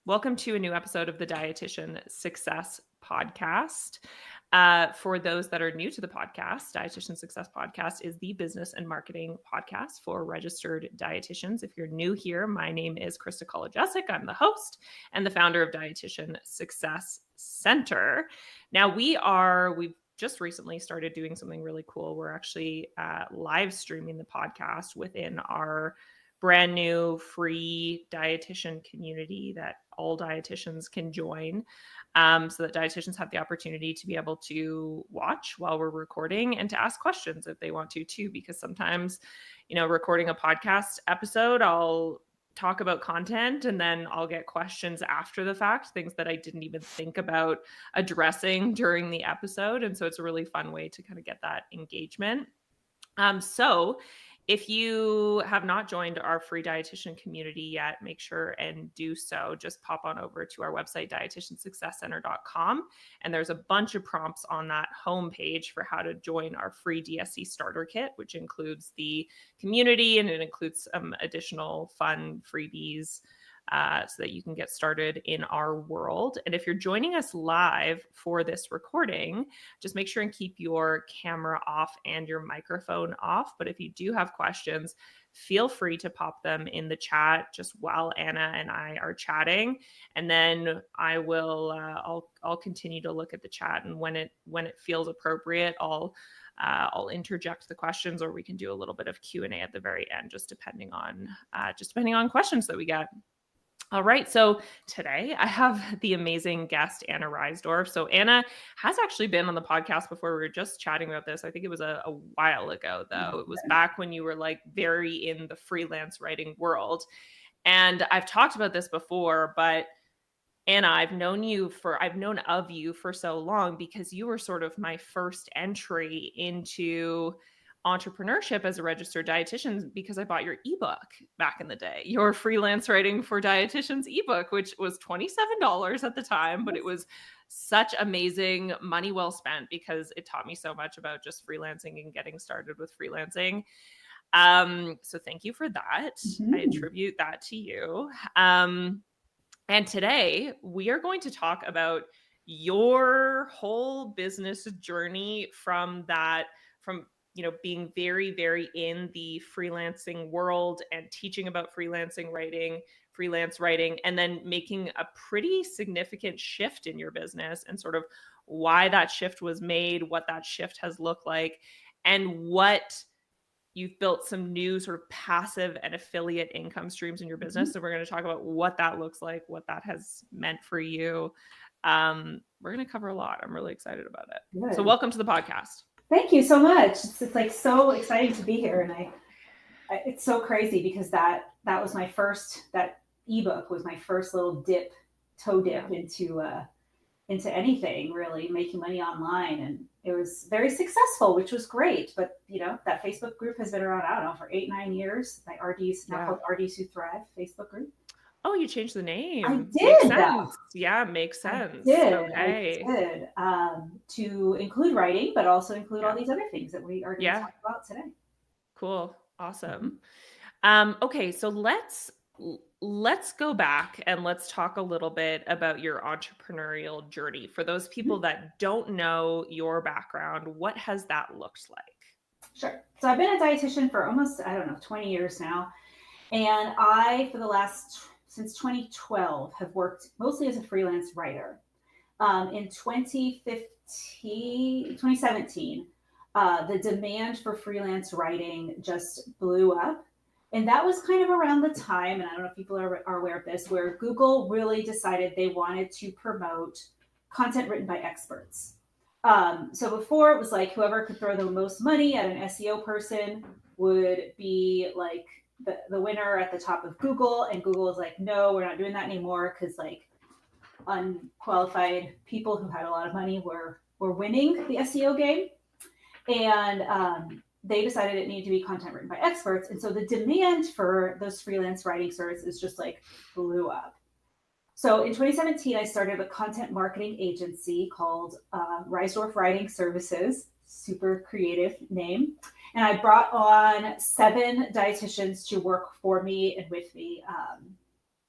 Welcome to a new episode of the Dietitian Success Podcast. For those that are new to the podcast, Dietitian Success Podcast is the business and marketing podcast for registered dietitians. If you're new here, my name is Krista Kolajesic. I'm the host and the founder of Dietitian Success Center. Now we've just recently started doing something really cool. We're actually live streaming the podcast within our brand new free dietitian community that all dietitians can join, so that dietitians have the opportunity to be able to watch while we're recording and to ask questions if they want to too, because sometimes, recording a podcast episode, I'll talk about content and then I'll get questions after the fact, things that I didn't even think about addressing during the episode. And so it's a really fun way to kind of get that engagement. So if you have not joined our free dietitian community yet, make sure and do so. Just pop on over to our website, dietitiansuccesscenter.com. And there's a bunch of prompts on that homepage for how to join our free DSC starter kit, which includes the community and it includes some additional fun freebies so that you can get started in our world. And if you're joining us live for this recording, just make sure and keep your camera off and your microphone off. But if you do have questions, feel free to pop them in the chat just while Anna and I are chatting. And then I will, I'll continue to look at the chat. And when it feels appropriate, I'll interject the questions, or we can do a little bit of Q&A at the very end, just depending on questions that we get. All right. So today I have the amazing guest, Ana Reisdorf. So Anna has actually been on the podcast before. We were just chatting about this. I think it was a while ago, though. It was back when you were like very in the freelance writing world. And I've talked about this before, but Anna, I've known of you for so long because you were sort of my first entry into entrepreneurship as a registered dietitian, because I bought your ebook back in the day, your Freelance Writing for Dietitians ebook, which was $27 at the time, but it was such amazing money well spent because it taught me so much about just freelancing and getting started with freelancing. So thank you for that. Mm-hmm. I attribute that to you. And today we are going to talk about your whole business journey from being very, very in the freelancing world and teaching about freelance writing, and then making a pretty significant shift in your business and sort of why that shift was made, what that shift has looked like, and what you've built some new sort of passive and affiliate income streams in your business. Mm-hmm. So we're going to talk about what that looks like, what that has meant for you. We're going to cover a lot. I'm really excited about it. Good. So welcome to the podcast. Thank you so much. It's like so exciting to be here. And it's so crazy because that was my first, that ebook was my first little toe dip into anything really, making money online. And it was very successful, which was great. But that Facebook group has been around, I don't know, for 8-9 years. My RDs, now called RDs Who Thrive Facebook group. Oh, you changed the name. I did. Yeah, makes sense. I did. To include writing, but also include all these other things that we are going to talk about today. Cool. Awesome. Mm-hmm. Okay, so let's go back and let's talk a little bit about your entrepreneurial journey. For those people that don't know your background, what has that looked like? Sure. So I've been a dietitian for almost, 20 years now. And I, since 2012, have worked mostly as a freelance writer. In 2017, the demand for freelance writing just blew up. And that was kind of around the time, and I don't know if people are aware of this, where Google really decided they wanted to promote content written by experts. So before it was like whoever could throw the most money at an SEO person would be like the winner at the top of Google, and Google was like, no, we're not doing that anymore, because like unqualified people who had a lot of money were winning the SEO game. And they decided it needed to be content written by experts. And so the demand for those freelance writing services just like blew up. So in 2017, I started a content marketing agency called Reisdorf Writing Services, super creative name. And I brought on 7 dietitians to work for me and with me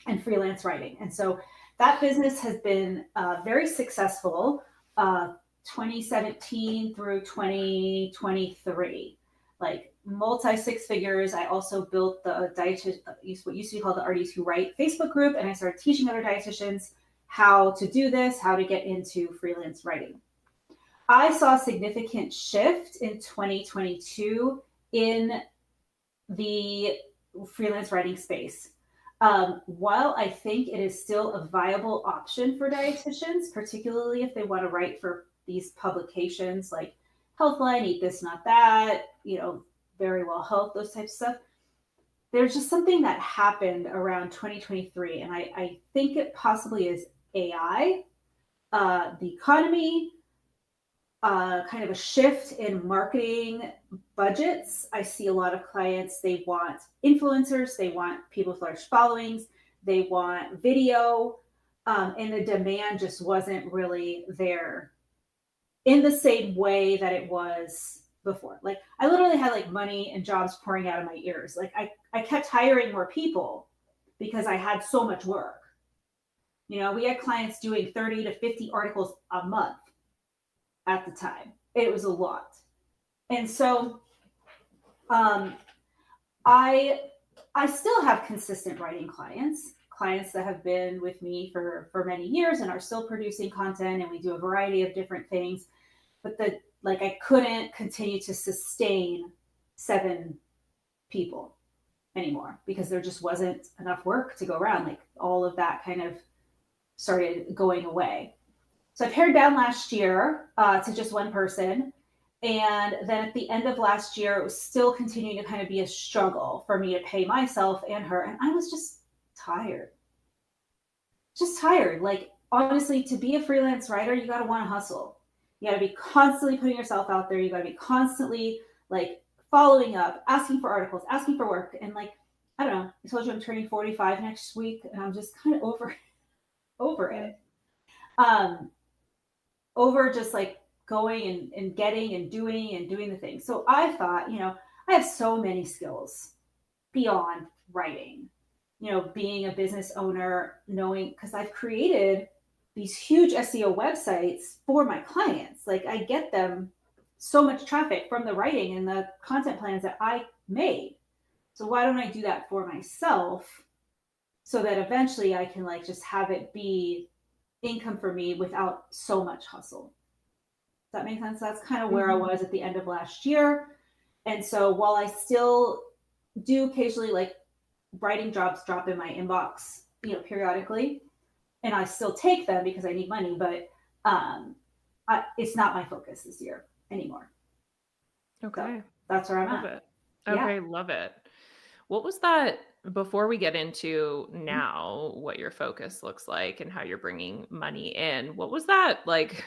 in freelance writing. And so that business has been very successful, 2017 through 2023, like multi six figures. I also built the what used to be called the RDs Who Write Facebook group, and I started teaching other dietitians how to do this, how to get into freelance writing. I saw a significant shift in 2022 in the freelance writing space. While I think it is still a viable option for dietitians, particularly if they want to write for these publications like Healthline, Eat This, Not That, Very Well Health, those types of stuff, there's just something that happened around 2023. And I think it possibly is AI, the economy, kind of a shift in marketing budgets. I see a lot of clients, they want influencers, they want people with large followings, they want video, and the demand just wasn't really there in the same way that it was before. Like I literally had like money and jobs pouring out of my ears. Like I kept hiring more people because I had so much work. We had clients doing 30 to 50 articles a month at the time. It was a lot. And so I still have consistent writing clients that have been with me for many years and are still producing content, and we do a variety of different things. But I couldn't continue to sustain 7 people anymore because there just wasn't enough work to go around. Like all of that kind of started going away. So I pared down last year to just one person. And then at the end of last year, it was still continuing to kind of be a struggle for me to pay myself and her. And I was just tired. Like, honestly, to be a freelance writer, you got to want to hustle. You got to be constantly putting yourself out there. You got to be constantly like following up, asking for articles, asking for work. And like, I don't know, I told you I'm turning 45 next week, and I'm just kind of over it. Over just like going and getting and doing the thing. So I thought, I have so many skills beyond writing, being a business owner, knowing, because I've created these huge SEO websites for my clients. Like I get them so much traffic from the writing and the content plans that I made. So why don't I do that for myself so that eventually I can like just have it be income for me without so much hustle. Does that make sense? That's kind of where I was at the end of last year. And so while I still do occasionally like writing jobs drop in my inbox, periodically, and I still take them because I need money, but it's not my focus this year anymore. Okay. So that's where I'm love at. It. Okay. Yeah. Love it. What was that, before we get into now what your focus looks like and how you're bringing money in, what was that like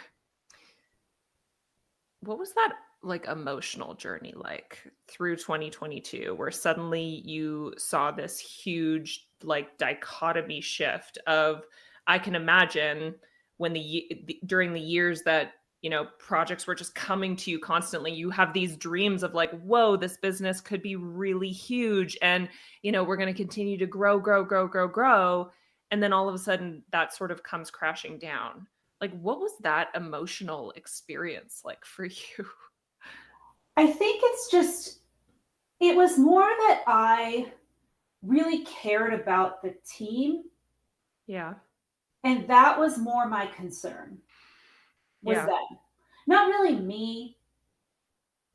emotional journey like through 2022 where suddenly you saw this huge like dichotomy shift of, I can imagine when during the years that projects were just coming to you constantly, you have these dreams of like, whoa, this business could be really huge. And, we're going to continue to grow. And then all of a sudden that sort of comes crashing down. Like, what was that emotional experience like for you? I think it was more that I really cared about the team. Yeah. And that was more my concern. Was them. Not really me,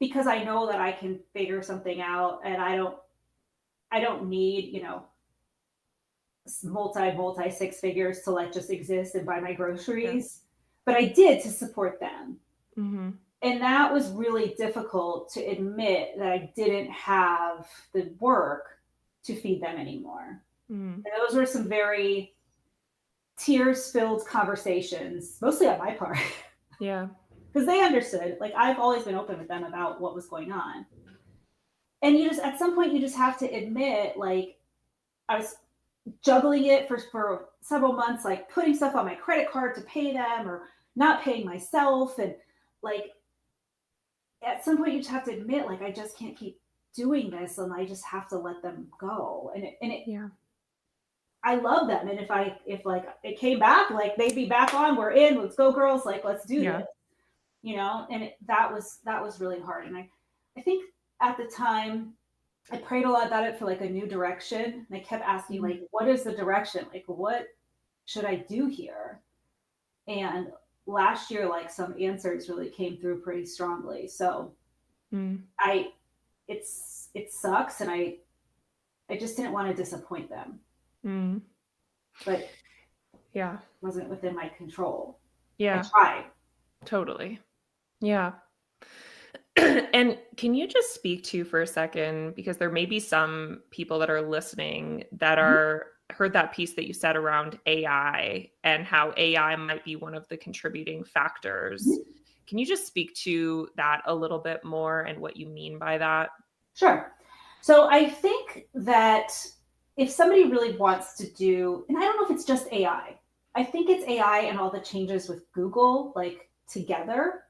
because I know that I can figure something out and I don't need, multi six figures to like just exist and buy my groceries. Yeah. But I did to support them. Mm-hmm. And that was really difficult to admit that I didn't have the work to feed them anymore. Mm-hmm. And those were some very tears-filled conversations, mostly on my part. Yeah. Because they understood. Like, I've always been open with them about what was going on. And at some point, you just have to admit, like, I was juggling it for several months, like putting stuff on my credit card to pay them or not paying myself. And like, at some point you just have to admit, like, I just can't keep doing this and I just have to let them go. And yeah, I love them. And if like it came back, like they'd be back on, we're in, let's go girls. Like, let's do this, and that was really hard. And I think at the time I prayed a lot about it for like a new direction. And I kept asking like, what is the direction? Like, what should I do here? And last year, like some answers really came through pretty strongly. So it sucks. And I just didn't want to disappoint them. But it wasn't within my control. I tried. Totally. Yeah. And can you just speak to for a second, because there may be some people that are listening that are heard that piece that you said around AI and how AI might be one of the contributing factors. Can you just speak to that a little bit more and what you mean by that? Sure. So I think that if somebody really wants to do, and I don't know if it's just AI, I think it's AI and all the changes with Google, like together.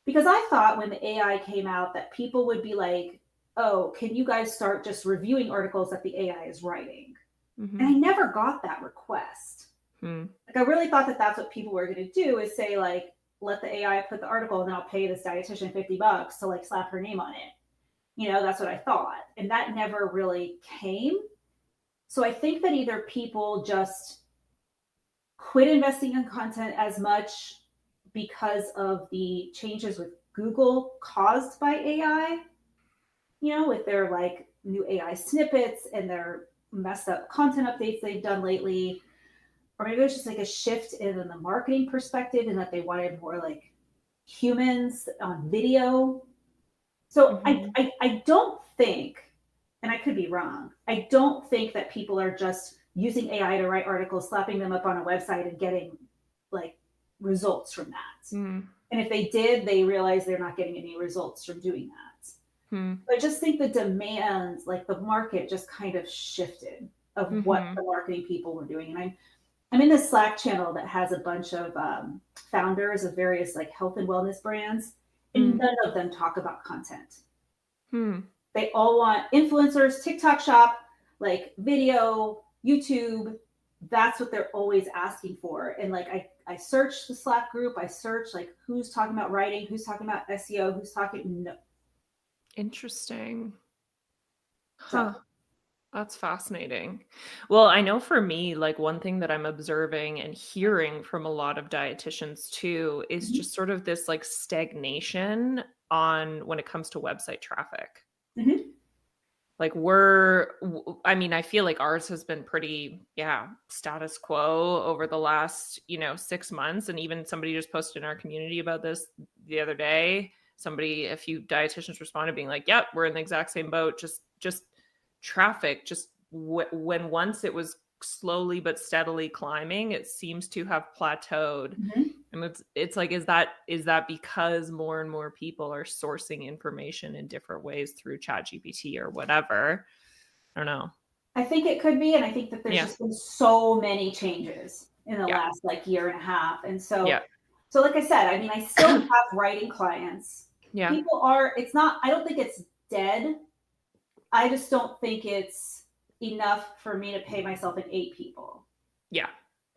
Because I thought when the AI came out that people would be like, oh, can you guys start just reviewing articles that the AI is writing? And I never got that request. Like I really thought that that's what people were going to do, is say like, let the AI put the article and then I'll pay this dietitian $50 to like slap her name on it. That's what I thought. And that never really came. So I think that either people just quit investing in content as much because of the changes with Google caused by AI, with their like new AI snippets and their messed up content updates they've done lately. Or maybe there's just like a shift in the marketing perspective and that they wanted more like humans on video. So I don't think, and I could be wrong, I don't think that people are just using AI to write articles, slapping them up on a website and getting like results from that. And if they did, they realize they're not getting any results from doing that. But I just think the demands, like the market just kind of shifted of what the marketing people were doing. And I'm in this Slack channel that has a bunch of founders of various like health and wellness brands, and none of them talk about content. They all want influencers, TikTok shop, like video, YouTube. That's what they're always asking for. And like I searched the Slack group, I searched like who's talking about writing, who's talking about SEO, who's talking, no. Interesting. Huh. That's fascinating. Well, I know for me, like one thing that I'm observing and hearing from a lot of dietitians too is just sort of this like stagnation on when it comes to website traffic. Like I feel like ours has been pretty, status quo over the last, 6 months. And even somebody just posted in our community about this the other day. A few dietitians responded being like, yep, we're in the exact same boat. Just traffic, when once it was slowly but steadily climbing, it seems to have plateaued. And it's like, is that because more and more people are sourcing information in different ways through ChatGPT or whatever? I don't know. I think it could be. And I think that there's just been so many changes in the last like year and a half. And so like I said, I still have writing clients. People I don't think it's dead. I just don't think it's enough for me to pay myself like 8 people. Yeah,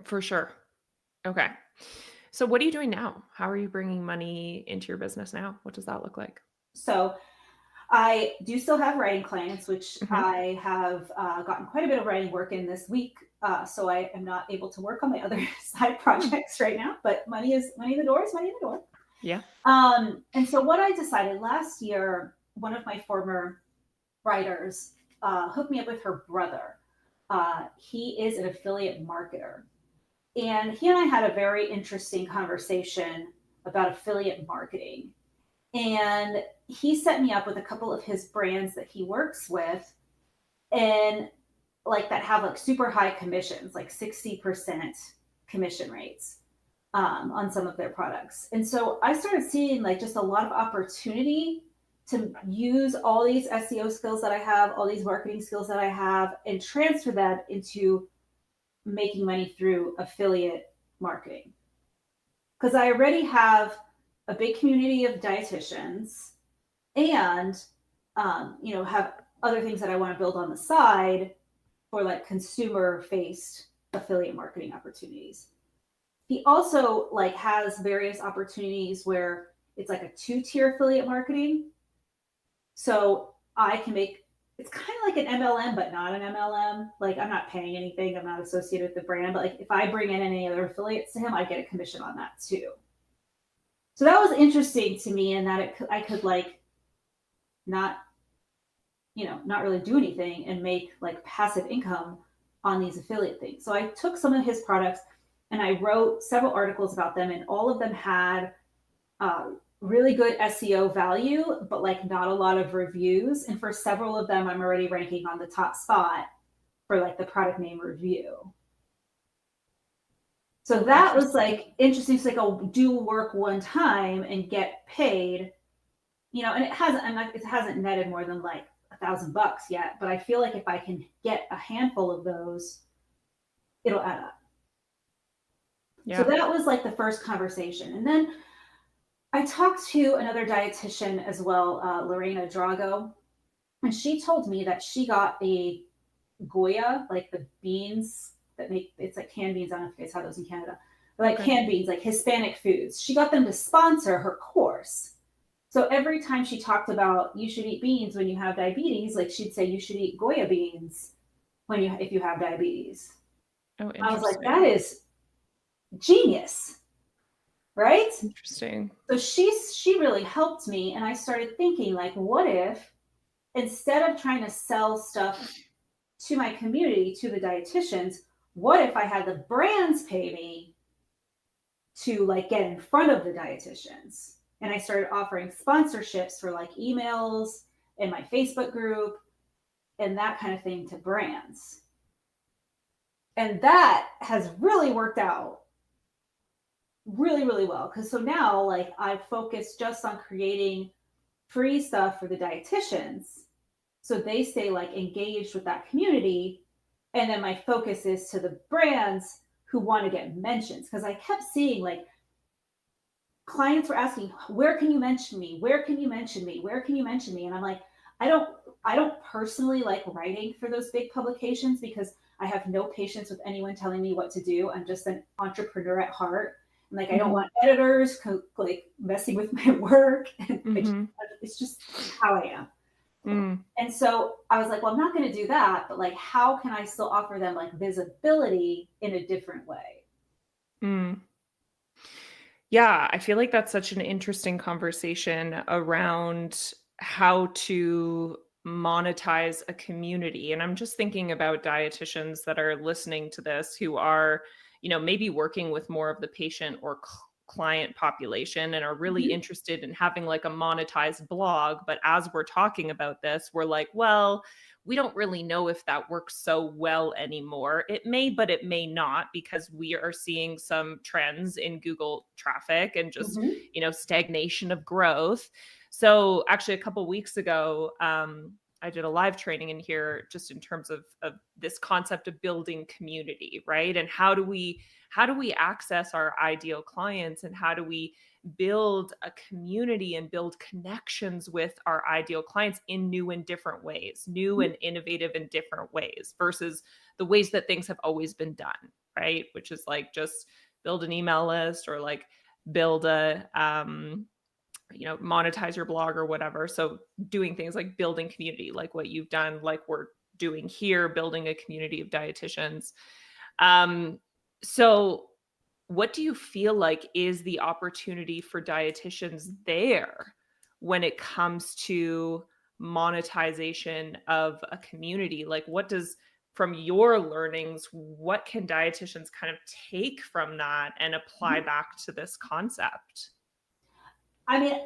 for sure. Okay. So what are you doing now? How are you bringing money into your business now? What does that look like? So I do still have writing clients, which I have gotten quite a bit of writing work in this week. So I am not able to work on my other side projects right now, but money in the door is money in the door. Yeah. And so what I decided last year, one of my former writers hooked me up with her brother. He is an affiliate marketer. And he and I had a very interesting conversation about affiliate marketing. And he set me up with a couple of his brands that he works with, and like that have like super high commissions, like 60% commission rates on some of their products. And so I started seeing like just a lot of opportunity to use all these SEO skills that I have, all these marketing skills that I have, and transfer that into making money through affiliate marketing. Because I already have a big community of dietitians and, have other things that I want to build on the side for like consumer faced affiliate marketing opportunities. He also like has various opportunities where it's like a 2-tier affiliate marketing. So I can make, it's kind of like an MLM, but not an MLM. Like I'm not paying anything. I'm not associated with the brand, but like if I bring in any other affiliates to him, I get a commission on that too. So that was interesting to me, in that I could like not really do anything and make like passive income on these affiliate things. So I took some of his products and I wrote several articles about them, and all of them had really good SEO value, but like not a lot of reviews. And for several of them, I'm already ranking on the top spot for like the product name review. So that was like interesting. It's like, I'll do work one time and get paid, and it hasn't netted more than like $1,000 yet, but I feel like if I can get a handful of those, it'll add up. Yeah. So that was like the first conversation. And then I talked to another dietitian as well, Lorena Drago, and she told me that she got a Goya, like the beans that it's like canned beans. I don't know if you guys have those in Canada, but like canned beans, like Hispanic foods. She got them to sponsor her course. So every time she talked about you should eat beans when you have diabetes, like she'd say you should eat Goya beans if you have diabetes. Oh, I was like, that is genius, right? Interesting. So she really helped me, and I started thinking, like, what if instead of trying to sell stuff to my community, to the dietitians, what if I had the brands pay me to like get in front of the dietitians? And I started offering sponsorships for like emails in my Facebook group and that kind of thing to brands. And that has really worked out really, really well. Because so now like I focus just on creating free stuff for the dietitians, so they stay like engaged with that community. And then my focus is to the brands who want to get mentions. Because I kept seeing like clients were asking, where can you mention me? Where can you mention me? Where can you mention me? And I'm like, I don't personally like writing for those big publications because I have no patience with anyone telling me what to do. I'm just an entrepreneur at heart. And like, I don't want editors like messing with my work. It's just how I am. And so I was like, well, I'm not going to do that, but like, how can I still offer them like visibility in a different way? Yeah, I feel like that's such an interesting conversation around how to monetize a community. And I'm just thinking about dietitians that are listening to this who are, maybe working with more of the patient or client population and are really interested in having like a monetized blog. But as we're talking about this, we're like, well, we don't really know if that works so well anymore. It may, but it may not, because we are seeing some trends in Google traffic and just, stagnation of growth. So actually a couple of weeks ago, I did a live training in here just in terms of this concept of building community, right? And how do we access our ideal clients, and how do we build a community and build connections with our ideal clients in new and different ways, new and innovative and different ways versus the ways that things have always been done, right? Which is like just build an email list or like build a, monetize your blog or whatever. So doing things like building community, like what you've done, like we're doing here, building a community of dietitians. So what do you feel like is the opportunity for dietitians there when it comes to monetization of a community? Like from your learnings, what can dietitians kind of take from that and apply back to this concept? I mean,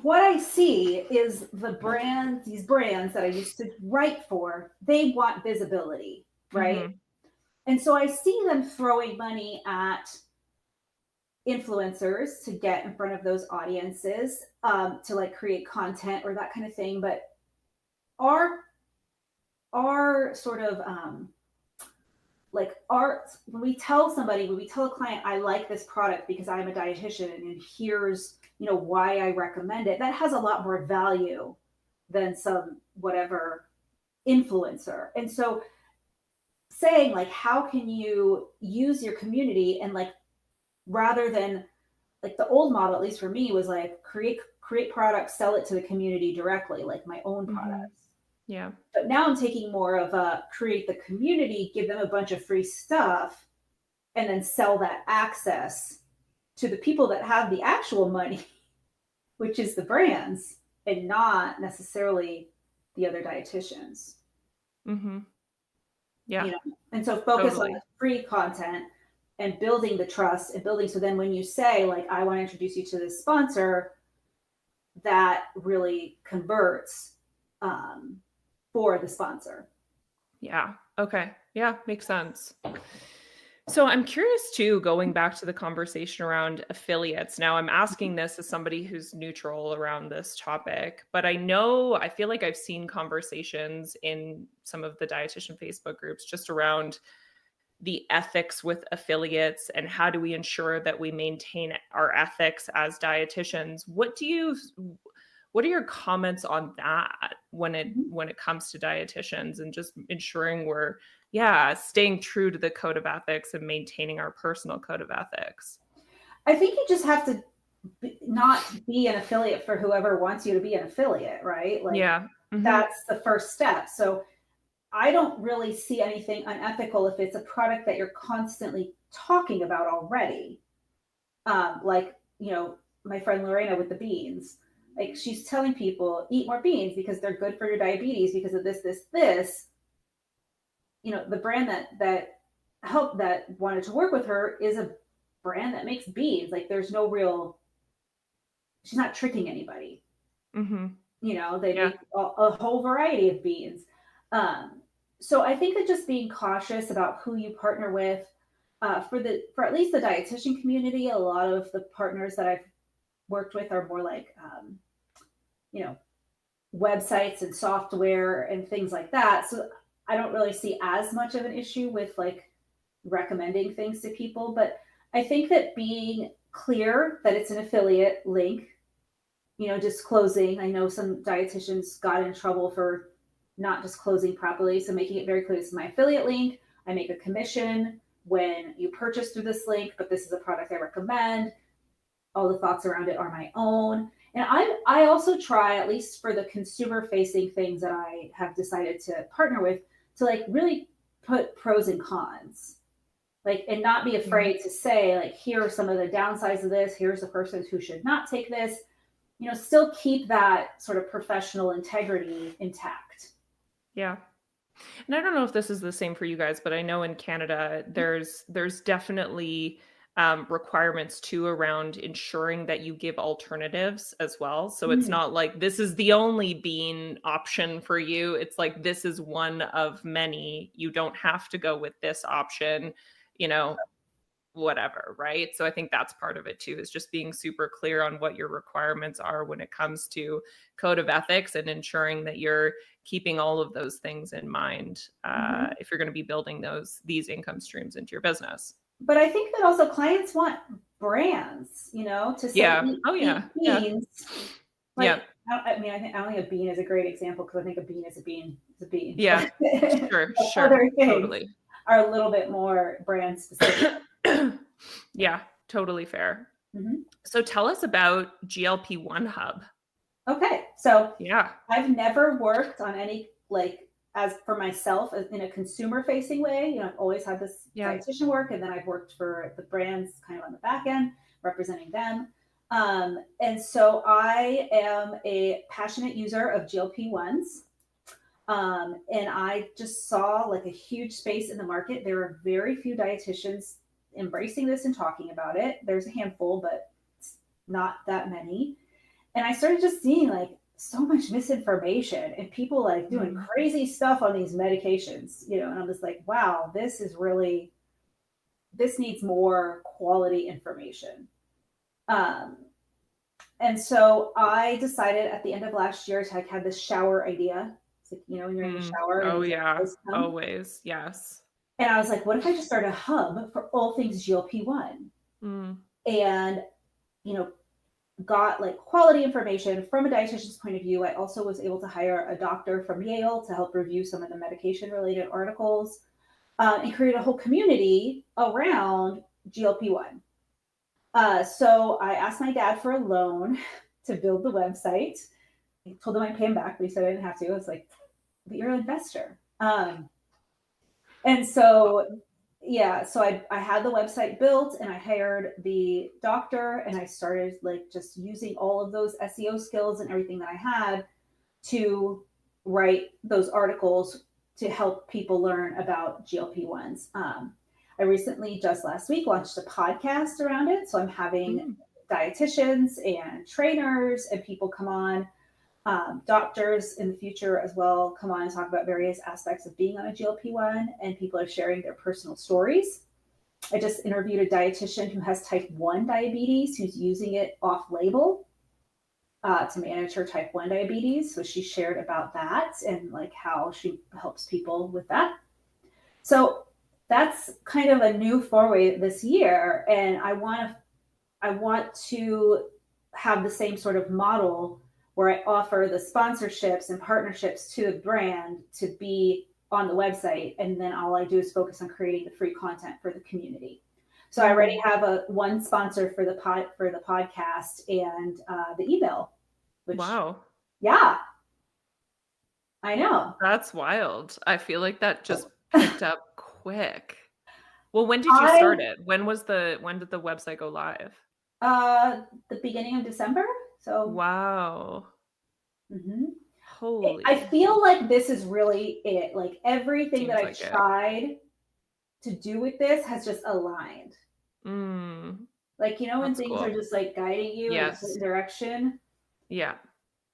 what I see is these brands that I used to write for, they want visibility, right? And so I see them throwing money at influencers to get in front of those audiences, to like create content or that kind of thing. But our sort of when we tell a client, I like this product because I'm a dietitian and here's, why I recommend it, that has a lot more value than some whatever influencer. And so saying like, how can you use your community, and like, rather than like the old model, at least for me, was like create products, sell it to the community directly, like my own products. Yeah. But now I'm taking more of a create the community, give them a bunch of free stuff, and then sell that access to the people that have the actual money, which is the brands, and not necessarily the other dietitians. Yeah. You know? And so focus on the free content and building the trust and building. So then when you say like, I want to introduce you to this sponsor, that really converts for the sponsor. Yeah. Okay. Yeah. Makes sense. So I'm curious too, going back to the conversation around affiliates. Now I'm asking this as somebody who's neutral around this topic, but I feel like I've seen conversations in some of the dietitian Facebook groups just around the ethics with affiliates and how do we ensure that we maintain our ethics as dietitians. What are your comments on that when it comes to dietitians and just ensuring we're staying true to the code of ethics and maintaining our personal code of ethics? I think you just have to not be an affiliate for whoever wants you to be an affiliate, right? Like, that's the first step. So I don't really see anything unethical if it's a product that you're constantly talking about already. Like, you know, my friend Lorena with the beans, like she's telling people eat more beans because they're good for your diabetes because of this. You know, the brand that wanted to work with her is a brand that makes beans. Like she's not tricking anybody. You know, they make a whole variety of beans. So I think that just being cautious about who you partner with, for at least the dietitian community, a lot of the partners that I've worked with are more like, you know, websites and software and things like that. So I don't really see as much of an issue with like recommending things to people, but I think that being clear that it's an affiliate link, you know, disclosing, I know some dietitians got in trouble for not disclosing properly. So making it very clear, this is my affiliate link. I make a commission when you purchase through this link, but this is a product I recommend. All the thoughts around it are my own. And I also try, at least for the consumer facing things that I have decided to partner with, to like really put pros and cons, like, and not be afraid to say like, here are some of the downsides of this. Here's the person who should not take this, you know, still keep that sort of professional integrity intact. Yeah. And I don't know if this is the same for you guys, but I know in Canada, there's definitely requirements too around ensuring that you give alternatives as well. So it's not like this is the only bean option for you. It's like, this is one of many. You don't have to go with this option, you know, whatever. Right. So I think that's part of it too, is just being super clear on what your requirements are when it comes to code of ethics and ensuring that you're keeping all of those things in mind if you're going to be building these income streams into your business. But I think that also clients want brands, you know, to say eat beans. Like, I mean, I don't think a bean is a great example because I think a bean is a bean is a bean. Yeah, sure. Other things totally are a little bit more brand specific. Yeah, totally fair. So tell us about GLP-1 Hub. Okay, so I've never worked on any, like, as for myself in a consumer facing way. You know, I've always had this dietitian work, and then I've worked for the brands kind of on the back end, representing them. And so I am a passionate user of GLP-1s. And I just saw like a huge space in the market. There are very few dietitians embracing this and talking about it. There's a handful, but it's not that many. And I started just seeing like so much misinformation and people like doing crazy stuff on these medications, you know, and I'm just like, wow, this needs more quality information. And so I decided at the end of last year to have this shower idea. It's like, you know, when you're in the shower. Oh yeah, always. Yes. And I was like, what if I just start a hub for all things GLP-1? And, you know, got like quality information from a dietitian's point of view. I also was able to hire a doctor from Yale to help review some of the medication related articles, and create a whole community around GLP-1. So I asked my dad for a loan to build the website. I told him I'd pay him back, but he said I didn't have to. I was like, but you're an investor. And so, yeah, so I had the website built and I hired the doctor and I started like just using all of those SEO skills and everything that I had to write those articles to help people learn about GLP-1s. I recently, just last week, launched a podcast around it. So I'm having dietitians and trainers and people come on, doctors in the future as well, come on and talk about various aspects of being on a GLP-1, and people are sharing their personal stories. I just interviewed a dietitian who has type 1 diabetes, who's using it off label to manage her type 1 diabetes. So she shared about that and like how she helps people with that. So that's kind of a new foray this year. And I want to have the same sort of model where I offer the sponsorships and partnerships to the brand to be on the website. And then all I do is focus on creating the free content for the community. So I already have one sponsor for the podcast and the email. Wow. Yeah. I know. That's wild. I feel like that just picked up quick. Well, when did you start it? When did the website go live? The beginning of December. So wow. Mm-hmm. Holy. I feel like this is really it. Like everything that I've tried to do with this has just aligned. Like, you know, when things are just like guiding you in a certain direction. Yeah.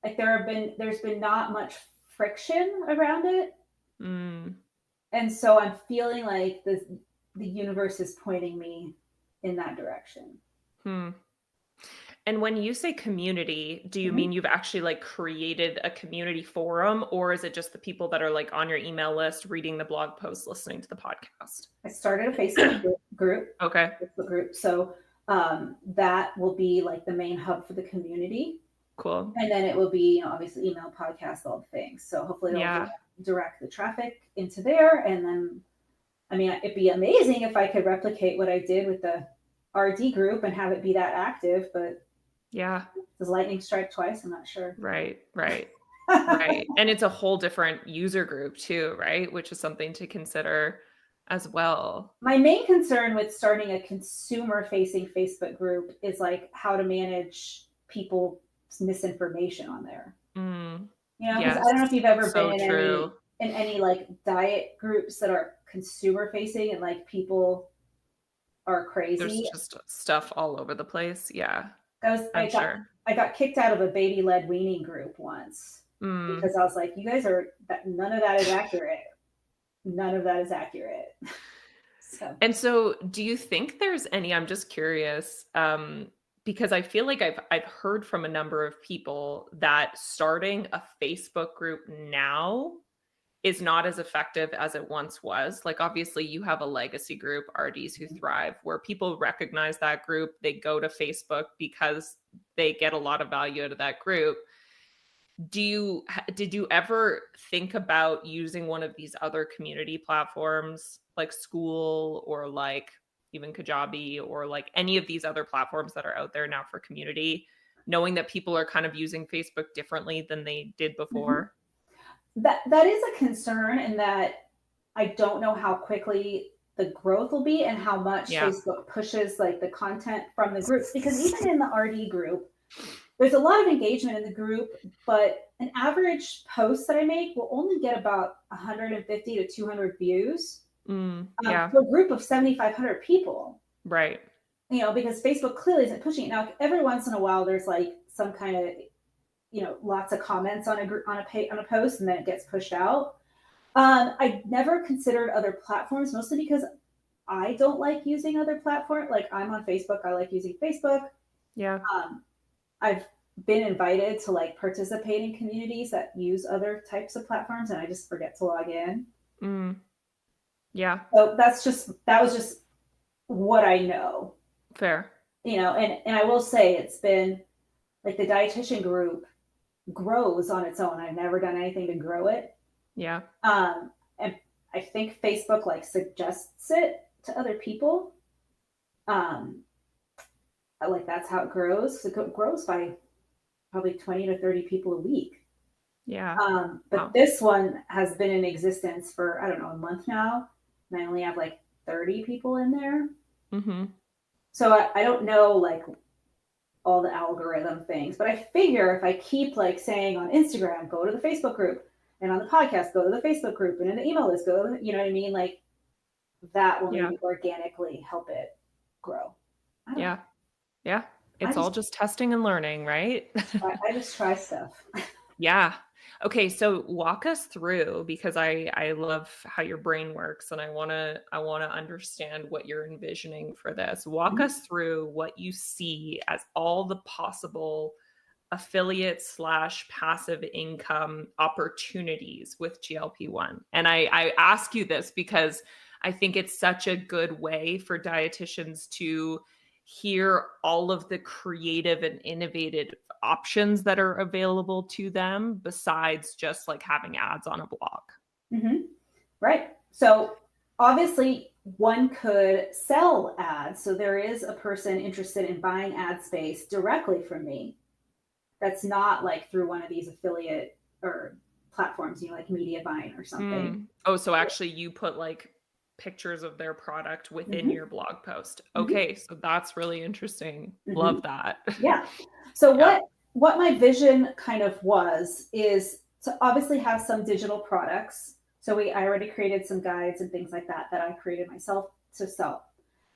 Like there's been not much friction around it. And so I'm feeling like the universe is pointing me in that direction. And when you say community, do you mean you've actually like created a community forum, or is it just the people that are like on your email list, reading the blog posts, listening to the podcast? I started a Facebook group. Okay. Facebook group. So that will be like the main hub for the community. Cool. And then it will be, you know, obviously email, podcast, all the things. So hopefully it'll direct the traffic into there. And then, I mean, it'd be amazing if I could replicate what I did with the RD group and have it be that active, but does lightning strike twice? I'm not sure. Right. And it's a whole different user group too, right? Which is something to consider as well. My main concern with starting a consumer-facing Facebook group is like how to manage people's misinformation on there. You know, because I don't know if you've ever been in any like diet groups that are consumer-facing and like people are crazy. There's just stuff all over the place. Yeah. I got kicked out of a baby-led weaning group once because I was like, you guys none of that is accurate. None of that is accurate. So do you think there's any, I'm just curious, because I feel like I've heard from a number of people that starting a Facebook group now is not as effective as it once was. Like, obviously you have a legacy group, RDs Who Thrive, where people recognize that group. They go to Facebook because they get a lot of value out of that group. Did you ever think about using one of these other community platforms like School or like even Kajabi or like any of these other platforms that are out there now for community, knowing that people are kind of using Facebook differently than they did before? That is a concern, in that I don't know how quickly the growth will be and how much Facebook pushes like the content from the groups, because even in the RD group, there's a lot of engagement in the group, but an average post that I make will only get about 150 to 200 views for a group of 7,500 people. Right. You know, because Facebook clearly isn't pushing it. Now, every once in a while, there's like some kind of, you know, lots of comments on a post, and then it gets pushed out. I never considered other platforms, mostly because I don't like using other platforms. Like, I'm on Facebook. I like using Facebook. Yeah. I've been invited to like participate in communities that use other types of platforms, and I just forget to log in. Yeah. So that was just what I know. Fair. You know, and I will say it's been like the dietitian group grows on its own. I've never done anything to grow it. Yeah. And I think Facebook like suggests it to other people. Like that's how it grows. It grows by probably 20 to 30 people a week. Yeah. But this one has been in existence for, I don't know, a month now. And I only have like 30 people in there. Mm-hmm. So I don't know like all the algorithm things, but I figure if I keep like saying on Instagram, go to the Facebook group, and on the podcast, go to the Facebook group, and in the email list, go, you know what I mean? Like that will maybe organically help it grow. Yeah. Yeah. It's all just testing and learning, right? I just try stuff. Yeah. Okay, so walk us through, because I love how your brain works, and I want to understand what you're envisioning for this. Walk us through what you see as all the possible affiliate / passive income opportunities with GLP-1. And I ask you this because I think it's such a good way for dietitians to hear all of the creative and innovative options that are available to them besides just like having ads on a blog. Mm-hmm. Right. So obviously one could sell ads. So there is a person interested in buying ad space directly from me. That's not like through one of these affiliate or platforms, you know, like Mediavine or something. Oh, so actually you put like pictures of their product within your blog post. Okay, so that's really interesting. Love that. Yeah. So what my vision kind of was is to obviously have some digital products. So I already created some guides and things like that I created myself to sell.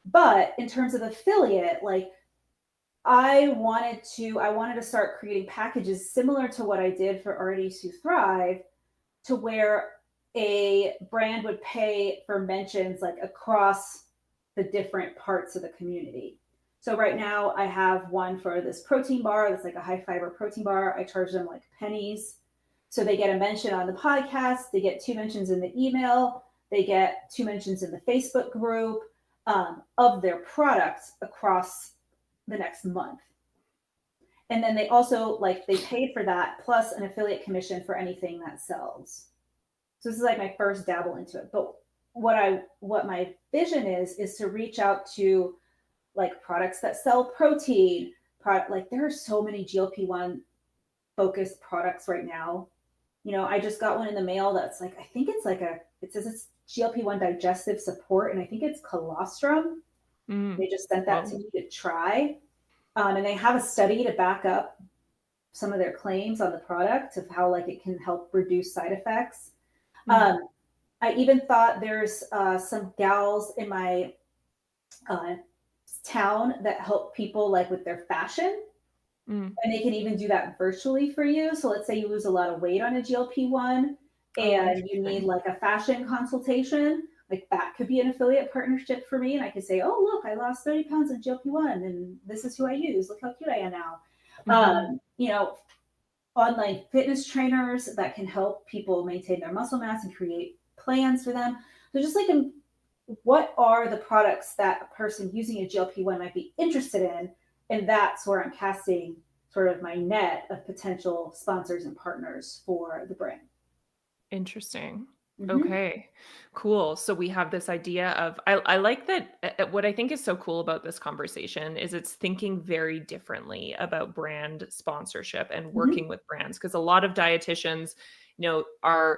But in terms of affiliate, like I wanted to start creating packages similar to what I did for RDs Who Thrive, to where a brand would pay for mentions like across the different parts of the community. So right now I have one for this protein bar that's like a high fiber protein bar. I charge them like pennies. So they get a mention on the podcast, they get 2 mentions in the email, they get 2 mentions in the Facebook group of their products across the next month. And then they also they paid for that plus an affiliate commission for anything that sells. So this is like my first dabble into it. But what my vision is to reach out to like products that sell protein, like there are so many GLP-1 focused products right now. You know, I just got one in the mail that's like, I think it's like it says it's GLP-1 digestive support, and I think it's colostrum. They just sent that to me to try. And they have a study to back up some of their claims on the product of how like it can help reduce side effects. I even thought there's some gals in my town that help people like with their fashion. And they can even do that virtually for you. So let's say you lose a lot of weight on a GLP-1 and you need like a fashion consultation, like that could be an affiliate partnership for me. And I could say, oh, look, I lost 30 pounds of GLP-1 and this is who I use. Look how cute I am now. You know, online fitness trainers that can help people maintain their muscle mass and create plans for them. So just like what are the products that a person using a GLP-1 might be interested in? And that's where I'm casting sort of my net of potential sponsors and partners for the brand. Interesting. Okay, cool. So we have this idea of, I like that. What I think is so cool about this conversation is it's thinking very differently about brand sponsorship and working with brands. Because a lot of dietitians, you know,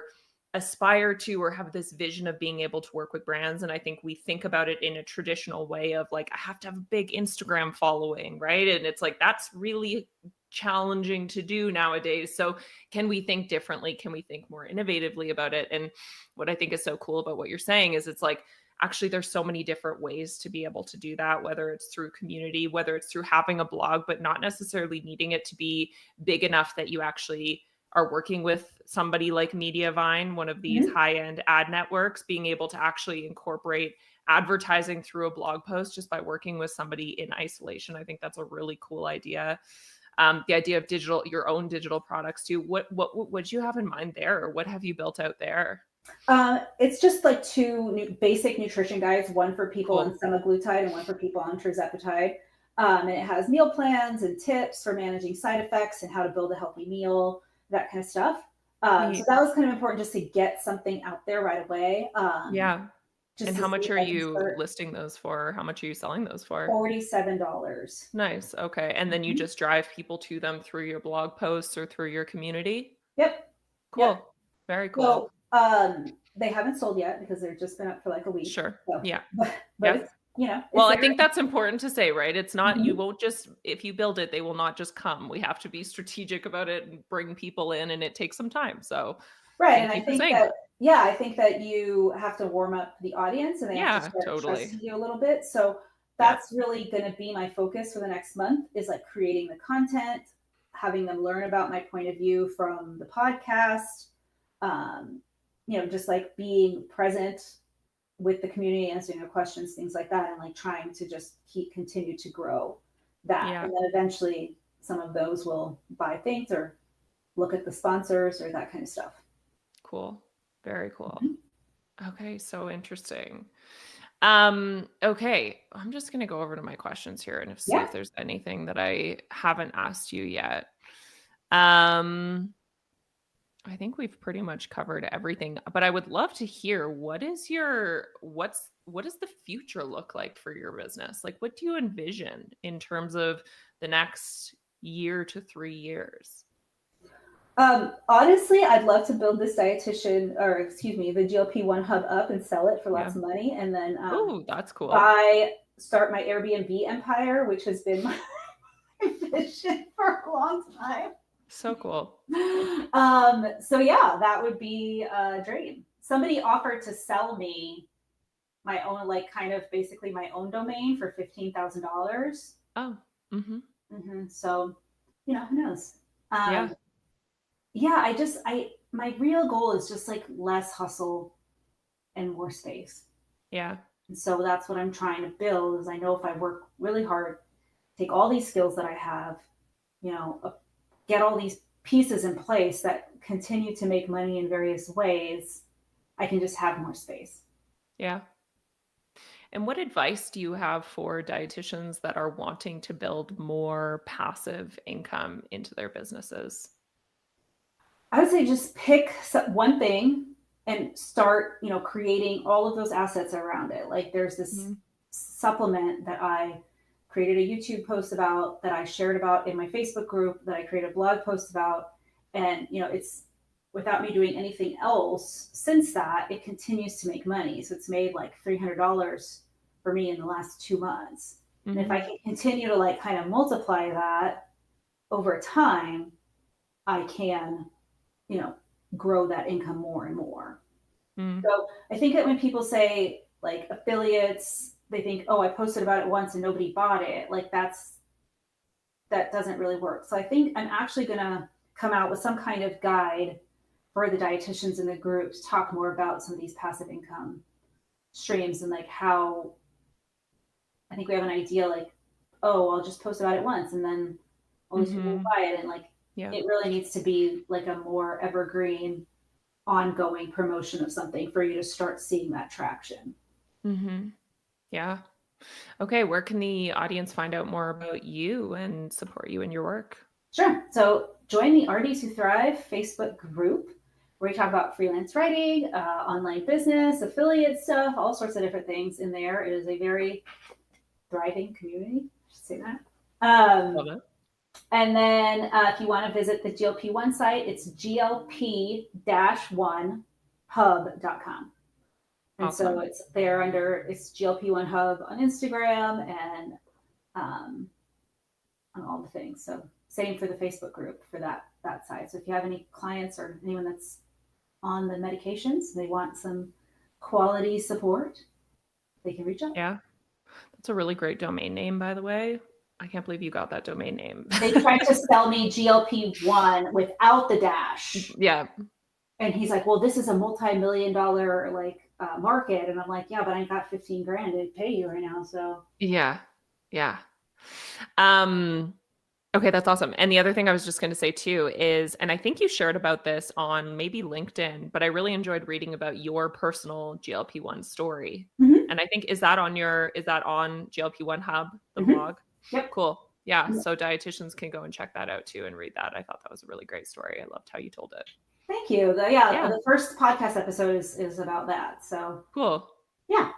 aspire to or have this vision of being able to work with brands. And I think we think about it in a traditional way of like, I have to have a big Instagram following, right? And it's like, that's really challenging to do nowadays. So can we think differently? Can we think more innovatively about it? And what I think is so cool about what you're saying is it's like, actually, there's so many different ways to be able to do that, whether it's through community, whether it's through having a blog, but not necessarily needing it to be big enough that you actually are working with somebody like Mediavine, one of these high-end ad networks, being able to actually incorporate advertising through a blog post just by working with somebody in isolation. I think that's a really cool idea. The idea of your own digital products too. What would you have in mind there, or what have you built out there? It's just like 2 basic nutrition guides, one for people on semaglutide and one for people on tirzepatide. And it has meal plans and tips for managing side effects and how to build a healthy meal, that kind of stuff. So that was kind of important just to get something out there right away. Yeah. Just And to how see much if are I can you start. listing those for? How much are you selling those for? $47. Nice. Okay. And then you just drive people to them through your blog posts or through your community? Yep. Yep. Cool. Very So cool. they haven't sold yet because they've just been up for like a week. Sure. So, Yeah. but Yeah. it's, it's Well, I there. think that's important to say, right? It's not, you Mhm. won't just, if you build it, they will not just come. We have to be strategic about it and bring people in, and it takes some time. So Right. And thank I you for think saying that, that. I think that you have to warm up the audience and they have to Yeah, start totally. trusting you a little bit. So Yeah. that's really going to be my focus for the next month, is like creating the content, having them learn about my point of view from the podcast, just like being present with the community, answering their questions, things like that, and like trying to just continue to grow that. Yeah. And then eventually some of those will buy things or look at the sponsors or that kind of stuff. Cool. Very cool. Mm-hmm. Okay, so interesting. Okay, I'm just gonna go over to my questions here and see if there's anything that I haven't asked you yet. I think we've pretty much covered everything, but I would love to hear what does the future look like for your business? Like, what do you envision in terms of the next year to 3 years? Honestly, I'd love to build this the GLP-1 Hub up and sell it for lots Yeah. of money, and then Oh, that's cool. start my Airbnb empire, which has been my vision for a long time. So cool. So yeah, that would be a dream. Somebody offered to sell me my own, like kind of basically my own domain for $15,000. Oh, So, who knows? yeah. Yeah, my real goal is just like less hustle and more space. Yeah. And so that's what I'm trying to build, is I know if I work really hard, take all these skills that I have, get all these pieces in place that continue to make money in various ways, I can just have more space. Yeah. And what advice do you have for dietitians that are wanting to build more passive income into their businesses? I would say just pick one thing and start, creating all of those assets around it. Like there's this supplement that I created a YouTube post about, that I shared about in my Facebook group, that I created a blog post about. And, it's without me doing anything else since that, it continues to make money. So it's made like $300 for me in the last 2 months. And if I can continue to like kind of multiply that over time, I can, grow that income more and more. So I think that when people say like affiliates, they think, oh, I posted about it once and nobody bought it. Like that doesn't really work. So I think I'm actually going to come out with some kind of guide for the dietitians in the group to talk more about some of these passive income streams, and like how I think we have an idea like, oh, I'll just post about it once and then all these people will buy it. And like, it really needs to be like a more evergreen, ongoing promotion of something for you to start seeing that traction. Yeah. Okay. Where can the audience find out more about you and support you in your work? Sure. So join the RDs Who Thrive Facebook group, where we talk about freelance writing, online business, affiliate stuff, all sorts of different things in there. It is a very thriving community. I should say that. Love it. And then if you want to visit the GLP-1 site, it's glp-1hub.com. And awesome. So it's there it's GLP-1 Hub on Instagram and on all the things. So same for the Facebook group for that side. So if you have any clients or anyone that's on the medications, they want some quality support, they can reach out. Yeah. That's a really great domain name, by the way. I can't believe you got that domain name. They tried to sell me GLP-1 without the dash. Yeah. And he's like, well, this is a multi-million-dollar market. And I'm like, yeah, but I got $15,000 to pay you right now. So yeah. Okay, that's awesome. And the other thing I was just going to say too is, and I think you shared about this on maybe LinkedIn, but I really enjoyed reading about your personal GLP-1 story. And I think, is that on GLP-1 Hub, the blog? Yep. Cool. Yeah. So dietitians can go and check that out too and read that. I thought that was a really great story. I loved how you told it. Thank you. The first podcast episode is about that. So cool. Yeah.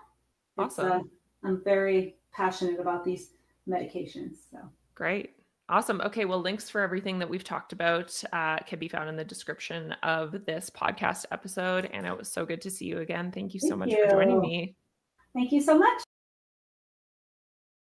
Awesome. I'm very passionate about these medications. So great. Awesome. Okay. Well, links for everything that we've talked about can be found in the description of this podcast episode. And it was so good to see you again. Thank you so much for joining me. Thank you so much.